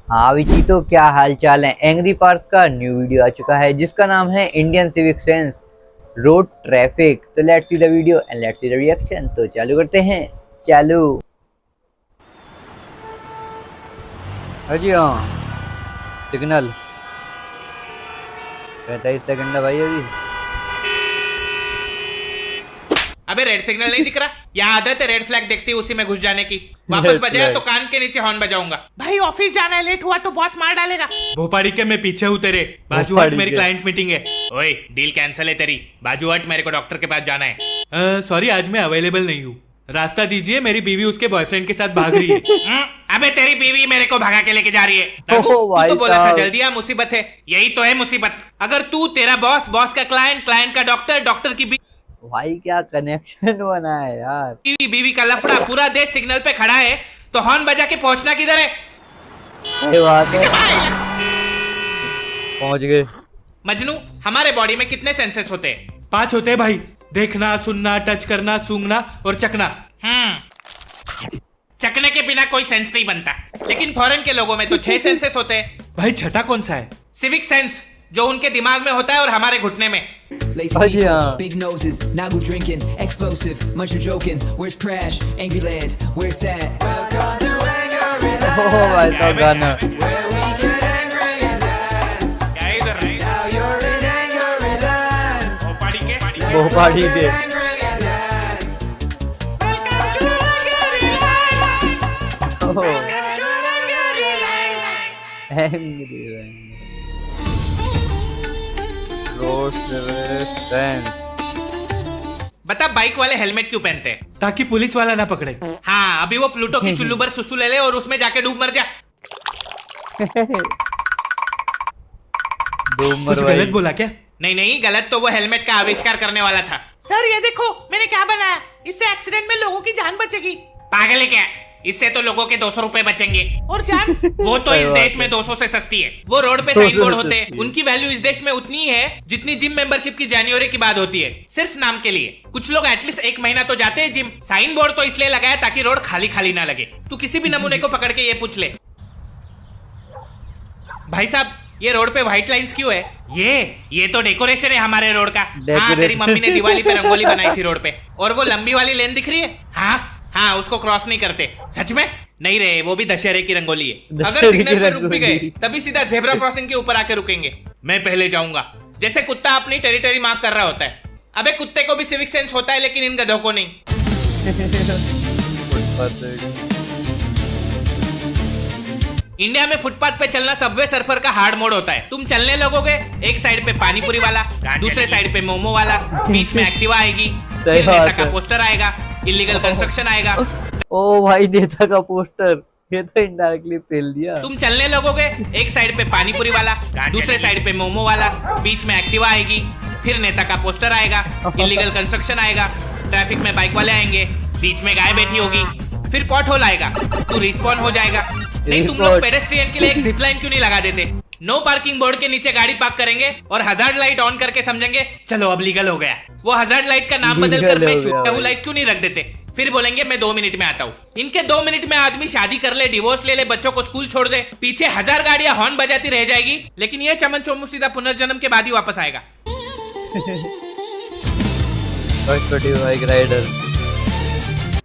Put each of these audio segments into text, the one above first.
हाँ विची, तो क्या हाल चाल है। एंग्री पार्स का न्यू वीडियो आ चुका है जिसका नाम है Indian civic sense road traffic. तो let's see the video and let's see the reaction. तो चालू करते हैं। चालू। अजी हाँ, सिग्नल 45 सेकंड है भाई अभी। अबे रेड सिग्नल नहीं दिख रहा? यहाँ आदत है रेड फ्लैग देखती उसी में घुस जाने की। वापस बजाया तो कान के नीचे हॉर्न बजाऊंगा। भाई ऑफिस जाना है, लेट हुआ तो बॉस मार डालेगा। भोपाड़ी के मैं पीछे हूँ तेरे। बाजू हट, मेरी क्लाइंट मीटिंग है। ओए डील कैंसिल है तेरी। बाजू हट, मेरे को डॉक्टर के पास जाना है। सॉरी आज मैं अवेलेबल नहीं हूँ। रास्ता दीजिए, मेरी बीवी उसके बॉयफ्रेंड के साथ भाग रही है। अबे तेरी बीवी मेरे को भगा के लेके जा रही है। तू तो बोला था जल्दी आ, मुसीबत है। यही तो है मुसीबत। अगर तू, तेरा बॉस, बॉस का क्लाइंट, क्लाइंट का डॉक्टर, डॉक्टर की भाई क्या कनेक्शन बना है यार। बीवी, बीवी का लफड़ा, पूरा देश सिग्नल पे खड़ा है तो हॉर्न बजा के पहुंचना किधर है? सही बात है, पहुंच गए। मजनू, हमारे बॉडी में कितने सेंसेस होते हैं? 5 होते हैं भाई। देखना, सुनना, टच करना, सूंघना और चखना। चखने के बिना कोई सेंस नहीं बनता, लेकिन फॉरेन के लोगों में तो 6 सेंसेस होते हैं। भाई छठा कौन सा है? सिविक सेंस, जो उनके दिमाग में होता है और हमारे घुटने में। Lazy people, big noses, Nagu drinking, explosive, much you joking. Where's Crash? Angry Land, where's sad? Welcome to Angry भाई तो गाना where we get angry and dance. क्या इधर नहीं? Now you're in Angry Land. भोपाड़ी के भोपाड़ी के Angry and dance. बता, bike वाले हेलमेट क्यों पहनते हैं? ताकि पुलिस वाला ना पकड़े। हाँ, अभी वो प्लूटो की चुल्लू पर सुसु ले ले और उसमें जाके डूब मर जा। कुछ गलत बोला क्या? नहीं नहीं, गलत तो वो हेलमेट का आविष्कार करने वाला था। सर ये देखो मैंने क्या बनाया, इससे एक्सीडेंट में लोगों की जान बचेगी। पागल है क्या? इससे तो लोगों के 200 रुपए बचेंगे। और जान? वो तो इस देश में 200 से सस्ती है। वो रोड पे साइन बोर्ड होते हैं, उनकी वैल्यू इस देश में उतनी ही है जितनी जिम मेंबरशिप की जनवरी की बात होती है, सिर्फ नाम के लिए। कुछ लोग एटलीस्ट 1 महीना तो जाते हैं जिम। साइन बोर्ड तो इसलिए लगाया ताकि रोड खाली खाली ना लगे। तू किसी भी नमूने को पकड़ के ये पूछ ले, भाई साहब ये रोड पे व्हाइट लाइंस क्यों है? ये तो डेकोरेशन है हमारे रोड का। हाँ, तेरी मम्मी ने दिवाली पे रंगोली बनाई थी रोड पे। और वो लंबी वाली लेन दिख रही है, हाँ उसको क्रॉस नहीं करते। सच में? नहीं रे, वो भी दशहरे की रंगोली है। अगर सिग्नल पे रुक भी गए तभी सीधा जेब्रा क्रॉसिंग के ऊपर आके रुकेंगे। मैं पहले जाऊंगा, जैसे कुत्ता अपनी टेरिटरी मार्क कर रहा होता है। अबे कुत्ते को भी सिविक सेंस होता है, लेकिन इन गधों को नहीं। इंडिया में फुटपाथ पे चलना सबवे सर्फर का हार्ड मोड होता है। तुम चलने लगोगे, एक साइड पे पानीपुरी वाला, दूसरे साइड पे मोमो वाला, बीच में एक्टिवा आएगी, फिर नेता का पोस्टर आएगा, इलीगल कंस्ट्रक्शन आएगा। ओ भाई, नेता का पोस्टर, ये तो इनडायरेक्टली पेल दिया। तुम चलने लगोगे, एक साइड पे पानीपुरी वाला, दूसरे साइड पे मोमो वाला, बीच में एक्टिवा आएगी, फिर नेता का पोस्टर आएगा, इलीगल कंस्ट्रक्शन आएगा, ट्रैफिक में बाइक वाले आएंगे, बीच में गाय बैठी होगी, फिर पॉट होल आएगा, तू रिस्पॉन हो जाएगा। नहीं, तुम लोग पेडेस्ट्रियन के लिए एक जिप लाइन क्यों नहीं लगा देते? नो पार्किंग बोर्ड के नीचे गाड़ी पार्क करेंगे और हजार्ड लाइट ऑन करके समझेंगे चलो अब लीगल हो गया। वो हजार्ड लाइट का नाम बदल कर मैं छूटा हुआ लाइट क्यों नहीं रख देते? फिर बोलेंगे मैं 2 मिनट में आता हूँ। इनके 2 मिनट में आदमी शादी कर ले, डिवोर्स ले ले, बच्चों को स्कूल छोड़ दे, पीछे 1000 गाड़ियां हॉर्न बजाती रह जाएगी, लेकिन ये चमन चोमू सीधा पुनर्जन्म के बाद ही वापस आएगा।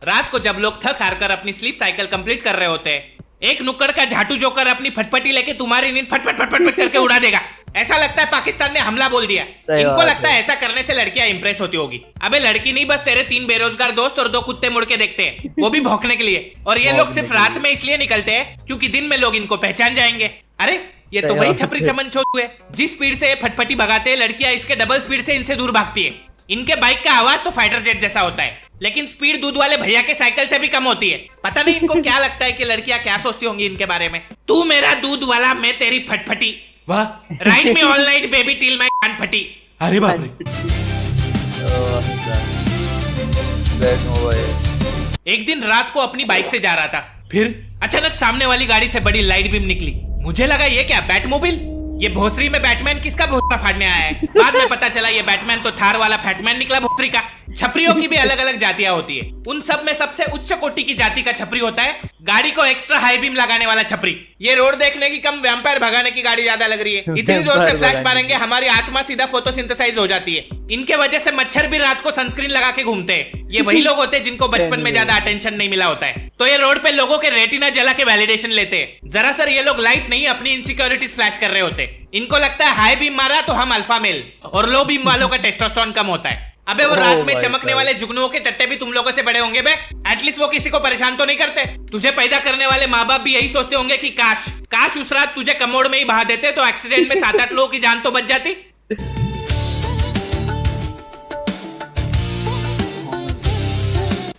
रात को जब लोग थक हार कर अपनी स्लीप साइकिल कंप्लीट कर रहे होते हैं, एक नुक्कड़ का झाटू जोकर अपनी फटफटी लेके तुम्हारी नींद फटफट फटफट फट करके उड़ा देगा। ऐसा लगता है पाकिस्तान ने हमला बोल दिया। इनको लगता है ऐसा करने से लड़कियां इंप्रेस होती होगी। अबे लड़की नहीं, बस तेरे 3 बेरोजगार दोस्त और 2 कुत्ते मुड़ के देखते हैं, वो भी भौंकने के लिए। और ये लोग सिर्फ रात में इसलिए निकलते हैं क्योंकि दिन में लोग इनको पहचान जाएंगे। अरे ये तो वही छपरी चमन छोटू है। जिस स्पीड से ये फटफटी भगाते हैं, लड़कियां इसके डबल स्पीड से इनसे दूर भागती है। इनके बाइक का आवाज तो फाइटर जेट जैसा होता है, लेकिन स्पीड दूध वाले भैया के साइकिल से भी कम होती है। पता नहीं इनको क्या लगता है कि लड़कियां क्या सोचती होंगी इनके बारे में। तू मेरा दूध वाला, मैं तेरी फटफटी। वाह, राइड में all night baby till my कान फटी। अरे बाप रे। एक दिन रात को अपनी बाइक से जा रहा था, फिर अचानक सामने वाली गाड़ी से बड़ी लाइट बीम निकली। मुझे लगा ये क्या, बैटमोबिल? ये भोसरी में बैटमैन किसका भोसरा फाड़ने आया है? बाद में पता चला ये बैटमैन तो थार वाला फैटमैन निकला भोसरी का। छपरियों की भी अलग अलग जातियां होती है। उन सब में सबसे उच्च कोटि की जाति का छपरी होता है गाड़ी को एक्स्ट्रा हाई बीम लगाने वाला छपरी। ये रोड देखने की कम वैम्पायर भगाने की गाड़ी ज्यादा लग रही है। इतनी जोर से फ्लैश मारेंगे हमारी आत्मा सीधा फोटोसिंथेसाइज हो जाती है। इनके वजह से मच्छर भी रात को सनस्क्रीन लगा के घूमते हैं। ये वही लोग होते हैं जिनको बचपन में ज्यादा अटेंशन नहीं मिला होता है, तो ये रोड पे लोगों के रेटिना जला के वैलिडेशन लेते हैं। जरा सर ये लोग लाइट नहीं अपनी इनसिक्योरिटीज फ्लैश कर रहे होते। इनको लगता है हाई बीम मारा तो हम अल्फा मेल, और लो बीम वालों का टेस्टोस्टेरोन कम होता है। अबे वो रात में चमकने वाले जुगनुओं के टट्टे भी तुम लोगों से बड़े होंगे बे। एटलीस्ट वो किसी को परेशान तो नहीं करते। तुझे पैदा करने वाले माँ बाप भी यही सोचते होंगे कि काश उस रात तुझे कमोड में ही बहा देते तो एक्सीडेंट में 7-8 लोगों की जान तो बच जाती।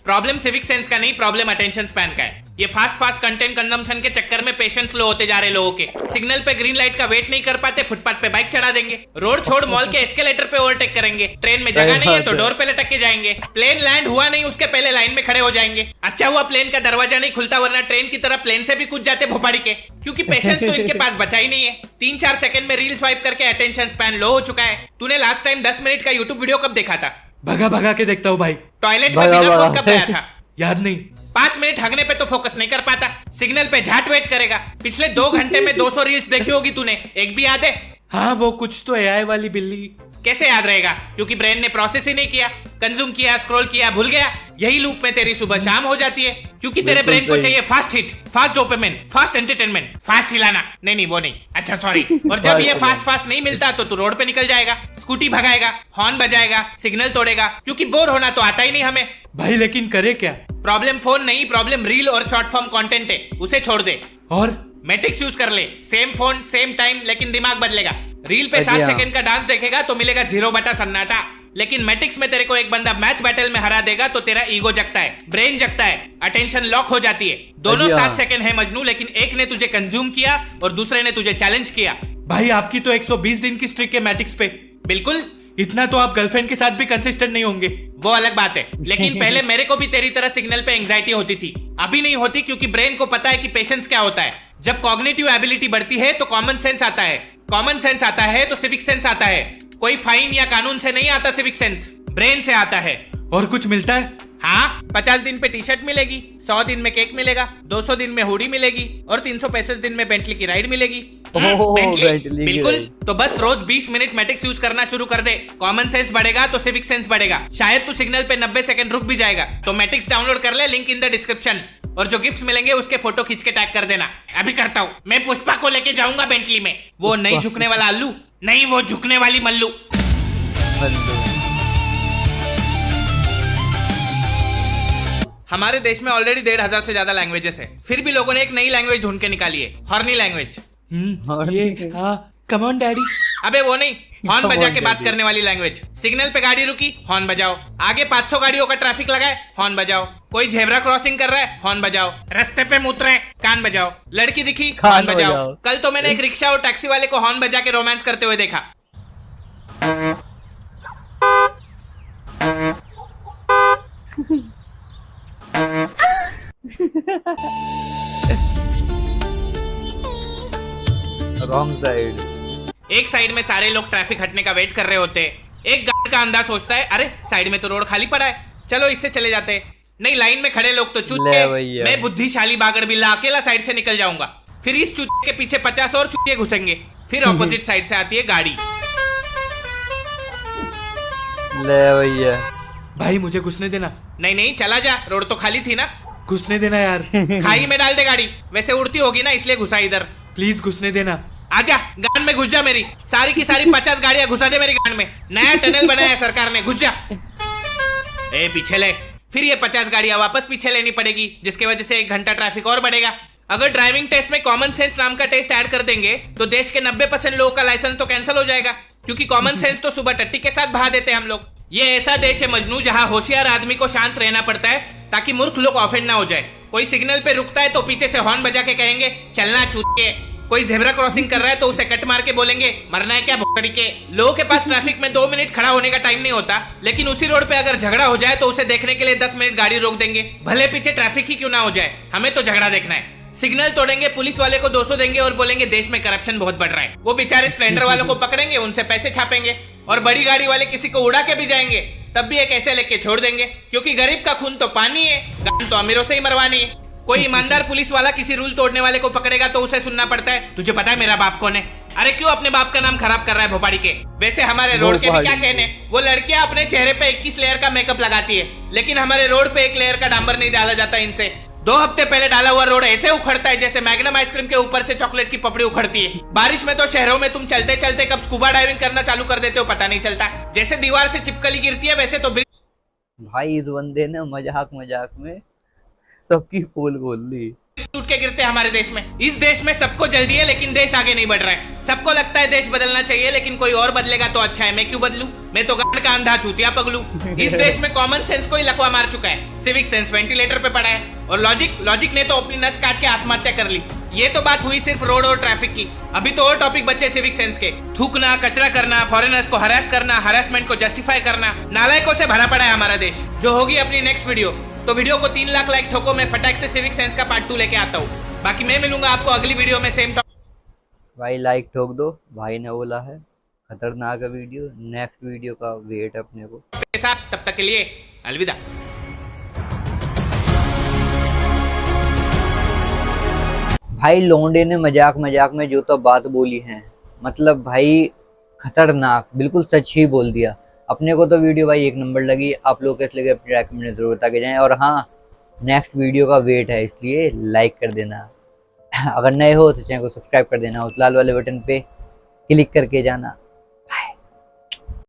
प्रॉब्लम सिविक सेंस का नहीं, प्रॉब्लम अटेंशन स्पैन का है। ये फास्ट कंटेंट कंजम्पशन के चक्कर में पेशेंस लो होते जा रहे लोगों के। सिग्नल पे ग्रीन लाइट का वेट नहीं कर पाते, फुटपाथ पे बाइक चढ़ा देंगे, रोड छोड़ मॉल के एस्केलेटर पे ओवरटेक करेंगे, ट्रेन में जगह नहीं है तो डोर पे लटक के जाएंगे, प्लेन लैंड हुआ नहीं उसके पहले लाइन में खड़े हो जाएंगे। अच्छा हुआ प्लेन का दरवाजा नहीं खुलता, वरना ट्रेन की तरह प्लेन से भी कूद जाते भोपाड़ी के, क्योंकि पेशेंस तो इनके पास बचा ही नहीं है। 3-4 सेकंड में रील स्वाइप करके अटेंशन स्पैन लो हो चुका है। तूने लास्ट टाइम 10 मिनट का यूट्यूब वीडियो कब देखा था? भगा के देखता हूँ भाई। टॉयलेट में बिना फोन कब गया था? याद नहीं। 5 मिनट हगने पे तो फोकस नहीं कर पाता, सिग्नल पे झाट वेट करेगा। पिछले 2 घंटे में 200 रील्स देखी होगी तूने, एक भी याद है? हाँ वो कुछ तो एआई वाली बिल्ली। कैसे याद रहेगा? क्योंकि ब्रेन ने प्रोसेस ही नहीं किया, कंज्यूम किया, स्क्रॉल किया, भूल गया। यही लूप में तेरी सुबह शाम हो जाती है, क्योंकि तेरे ब्रेन को चाहिए fast hit, fast dopamine, fast entertainment, fast हिलाना। नहीं वो नहीं, अच्छा सॉरी। और जब ये फास्ट नहीं मिलता तो तू रोड पे निकल जाएगा, स्कूटी भगाएगा, हॉर्न बजाएगा, सिग्नल तोड़ेगा, क्योंकि बोर होना तो आता ही नहीं हमें। भाई लेकिन करे क्या? प्रॉब्लम फोन नहीं, प्रॉब्लम रील और शॉर्ट फॉर्म कंटेंट है, उसे छोड़ दे। और मैट्रिक्स यूज कर ले, सेम फोन सेम टाइम, लेकिन दिमाग बदलेगा। रील पे 7 सेकंड का डांस देखेगा तो मिलेगा 0 बटा सन्नाटा, लेकिन मैट्रिक्स में तेरे को एक बंदा मैथ बैटल में हरा देगा तो तेरा ईगो जगता है, ब्रेन जगता है, अटेंशन लॉक हो जाती है। दोनों 7 सेकंड है मजनू, लेकिन एक ने तुझे कंज्यूम किया और दूसरे ने तुझे चैलेंज किया। भाई आपकी तो 120 दिन की स्ट्रिक है मैट्रिक्स पे। बिल्कुल, इतना तो आप गर्लफ्रेंड के साथ भी कंसिस्टेंट नहीं होंगे। वो अलग बात है, लेकिन पहले मेरे को भी तेरी तरह सिग्नल पे एंजाइटी होती थी, अभी नहीं होती, क्योंकि ब्रेन को पता है कि पेशेंस क्या होता है। जब कॉग्निटिव एबिलिटी बढ़ती है तो कॉमन सेंस आता है, कॉमन सेंस आता है तो सिविक सेंस आता है। कोई फाइन या कानून से नहीं आता सिविक सेंस, ब्रेन से आता है। और कुछ मिलता है? हाँ, 50 दिन पे टी शर्ट मिलेगी, 100 दिन में केक मिलेगा, 200 दिन में हुडी मिलेगी और 365 दिन में बेंटली की राइड मिलेगी। बेंटली बिल्कुल। तो बस रोज 20 मिनट मैट्रिक्स यूज करना शुरू कर दे, कॉमन सेंस बढ़ेगा तो सिविक सेंस बढ़ेगा। शायद तू सिग्नल पे 90 सेकंड रुक भी जाएगा। तो मैट्रिक्स डाउनलोड कर ले, लिंक इन द डिस्क्रिप्शन, और जो गिफ्ट्स मिलेंगे उसके फोटो खींच के टैग कर देना। अभी करता हूँ, मैं पुष्पा को लेके जाऊंगा बेंटली में। वो नहीं झुकने वाला अल्लू नहीं, वो झुकने वाली मल्लू। हमारे देश में ऑलरेडी 1,500 से ज्यादा लैंग्वेजेस है, फिर भी लोगों ने एक नई लैंग्वेज ढूंढ के निकाली है, हॉर्नी लैंग्वेज। ये हाँ, कम ऑन डैडी। अबे वो नहीं, हॉर्न बजा के बात करने वाली लैंग्वेज। सिग्नल पे गाड़ी रुकी, हॉर्न बजाओ। आगे 500 गाड़ियों का ट्रैफिक लगा है, हॉर्न बजाओ। कोई झेब्रा क्रॉसिंग कर रहा है, हॉर्न बजाओ। रास्ते पे मुत रहे, कान बजाओ। लड़की दिखी, हॉर्न बजाओ। कल तो मैंने एक रिक्शा और टैक्सी वाले को हॉर्न बजा के रोमांस करते हुए देखा। Wrong side. एक साइड में सारे लोग ट्रैफिक हटने का वेट कर रहे होते हैं। एक गार्ड का अंदाज सोचता है, अरे साइड में तो रोड खाली पड़ा है, चलो इससे चले जाते हैं। नहीं, लाइन में खड़े लोग तो चूतिए, मैं बुद्धिशाली बागड़ बिल्ला अकेला साइड से निकल जाऊंगा। फिर इस चूतिए के पीछे 50 और चूतिए घुसेंगे। फिर ऑपोजिट साइड से आती है गाड़ी। ले भैया, भाई मुझे घुसने देना। नहीं चला जा, रोड तो खाली थी ना। घुसने देना यार। खाई में डाल दे गाड़ी, वैसे उड़ती होगी ना इसलिए घुसा इधर। प्लीज घुसने देना। आजा, गान में घुस जा मेरी। सारी की सारी 50 गाड़ियां घुसा दे मेरी गान में। नया टनल बनाया है सरकार ने, घुस जा। ए पीछे ले। फिर ये 50 गाड़ियां वापस पीछे लेनी पड़ेगी, जिसकी वजह से 1 घंटा ट्रैफिक और बढ़ेगा। अगर ड्राइविंग टेस्ट में कॉमन सेंस नाम का टेस्ट ऐड कर देंगे तो देश के 90% लोगों का लाइसेंस तो कैंसिल हो जाएगा, क्योंकि कॉमन सेंस तो सुबह टट्टी के साथ बहा देते हैं हम लोग। ये ऐसा देश है मजनू जहां होशियार आदमी को शांत रहना पड़ता है ताकि मूर्ख लोग ऑफेंड ना हो जाए। कोई सिग्नल पे रुकता है तो पीछे से हॉर्न बजा के कहेंगे चलना चूतिए। कोई ज़ेब्रा क्रॉसिंग कर रहा है तो उसे कट मार के बोलेंगे मरना है क्या भोकड़ी के। लोगों के पास ट्रैफिक में 2 मिनट खड़ा होने का टाइम नहीं होता, लेकिन उसी रोड पे अगर झगड़ा हो जाए तो उसे देखने के लिए 10 मिनट गाड़ी रोक देंगे, भले पीछे ट्रैफिक ही क्यों ना हो जाए, हमें तो झगड़ा देखना है। सिग्नल तोड़ेंगे, पुलिस वाले को 200 देंगे और बोलेंगे देश में करप्शन बहुत बढ़ रहा है। वो बेचारे स्प्लेंडर वालों को पकड़ेंगे, उनसे पैसे छापेंगे, और बड़ी गाड़ी वाले किसी को उड़ा के भी जाएंगे। तब भी एक ऐसे लेके छोड़ देंगे, क्योंकि गरीब का खून तो पानी है, गान तो अमीरों से ही मरवानी है। कोई ईमानदार पुलिस वाला किसी रूल तोड़ने वाले को पकड़ेगा तो उसे सुनना पड़ता है, तुझे पता है मेरा बाप कौन है? अरे क्यों अपने बाप का नाम खराब कर रहा है भोपाड़ी के? वैसे हमारे रोड के भी क्या कहने, वो लड़कियां अपने चेहरे पे 21 लेयर का मेकअप लगाती है, लेकिन हमारे रोड पे 1 लेयर का डांबर नहीं डाला जाता इनसे। 2 हफ्ते पहले डाला हुआ रोड ऐसे उखड़ता है जैसे मैग्नम आइसक्रीम के ऊपर से चॉकलेट की पपड़ी उखड़ती है। बारिश में तो शहरों में तुम चलते चलते कब स्कूबा डाइविंग करना चालू कर देते हो पता नहीं चलता। जैसे दीवार से चिपकली गिरती है वैसे तो भाई इस बंदे ने मजाक मजाक में सबकी पोल खोल दी। टूट के गिरते हैं हमारे देश में। इस देश में सबको जल्दी है लेकिन देश आगे नहीं बढ़ रहा है। सबको लगता है देश बदलना चाहिए लेकिन कोई और बदलेगा तो अच्छा है, मैं क्यों बदलूं? मैं तो गांड का अंधा चूतिया पगलू। इस देश में कॉमन सेंस को ही लकवा मार चुका है, सिविक सेंस वेंटिलेटर पे पड़ा है, और लॉजिक ने तो अपनी नस काट के आत्महत्या कर ली। ये तो बात हुई सिर्फ रोड और ट्रैफिक की, अभी तो और टॉपिक बचे सिविक सेंस के। थूकना, कचरा करना, फॉरेनर्स को हरास करना, हरासमेंट को जस्टिफाई करना, नालायकों से भरा पड़ा है हमारा देश। जो होगी अपनी नेक्स्ट वीडियो, तो वीडियो को 3 लाख लाइक ठोको, मैं फटाक से सिविक सेंस का पार्ट 2 लेके आता हूँ। बाकी मैं मिलूंगा आपको अगली वीडियो में सेम भाई लाइक ठोक दो, भाई ने बोला है। खतरनाक वीडियो, नेक्स्ट वीडियो का वेट अपने को के साथ। तब तक के लिए अलविदा। भाई लौंडे ने मजाक मजाक में जो तो बात बोली है, मतलब भाई खतरनाक, बिल्कुल सच ही बोल दिया। अपने को तो वीडियो भाई 1 नंबर लगी। आप लोग कैसे लगे अपने राय कमेंट में जरूर बता के जाएं। और हाँ, नेक्स्ट वीडियो का वेट है, इसलिए लाइक कर देना। अगर नए हो तो चैनल को सब्सक्राइब कर देना, उस लाल वाले बटन पे क्लिक करके जाना।